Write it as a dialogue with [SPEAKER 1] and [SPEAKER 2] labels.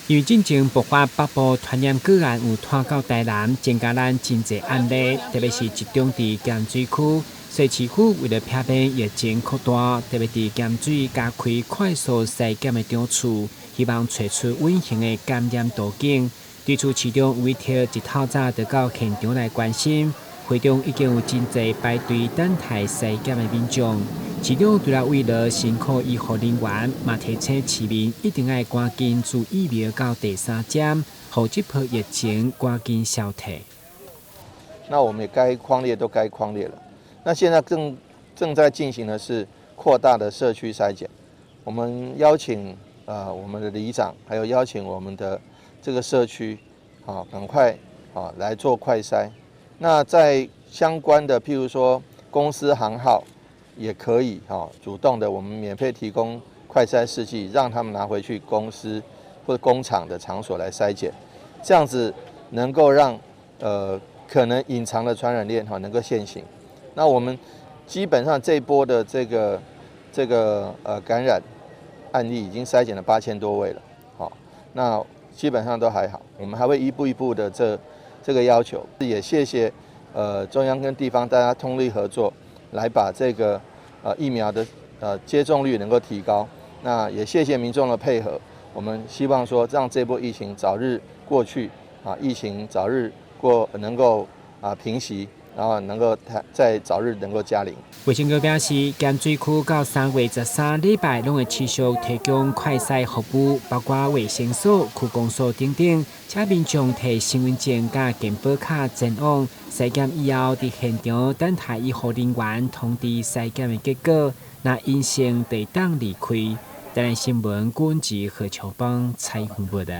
[SPEAKER 1] 因为进前爆发北部传染个案有传到台南，增加咱真侪案例，特别是集中伫咸水区。所以市府为了避免疫情扩大，特别伫咸水加开快速筛检的场处，希望找出稳定的感染途径。对此，市长委托一透早就到现场来关心。会中已经有真侪排队等待筛检的民众。市长除了为了辛苦医护人员，嘛提醒市民一定要赶紧注疫苗到第3针，让这波疫情赶紧消退。
[SPEAKER 2] 那我们也该匡列都该匡列了。那现在正在进行的是扩大的社区筛检。我们邀请我们的里长，还有邀请我们的这个社区，赶快来做快筛。那在相关的，譬如说公司行号，也可以主动的，我们免费提供快筛试剂，让他们拿回去公司或者工厂的场所来筛检，这样子能够让可能隐藏的传染链能够现形。那我们基本上这一波的这个感染案例已经筛检了8000多位了，那基本上都还好。我们还会一步一步的这个要求，也谢谢中央跟地方大家通力合作，来把这个疫苗的接种率能够提高。那也谢谢民众的配合，我们希望说让这波疫情早日过去，疫情早日能够平息。然后能够在早日能够加零。
[SPEAKER 1] 卫生局表示，咸水区到3月13礼拜拢会持续提供快筛服务，包括卫生所、区公所等等。请民众摕身份证甲健保卡前往筛检以后，伫现场等待医护人员通知筛检的结果，若阴性就当离开。台南新闻，阮子何秋芳采访报道。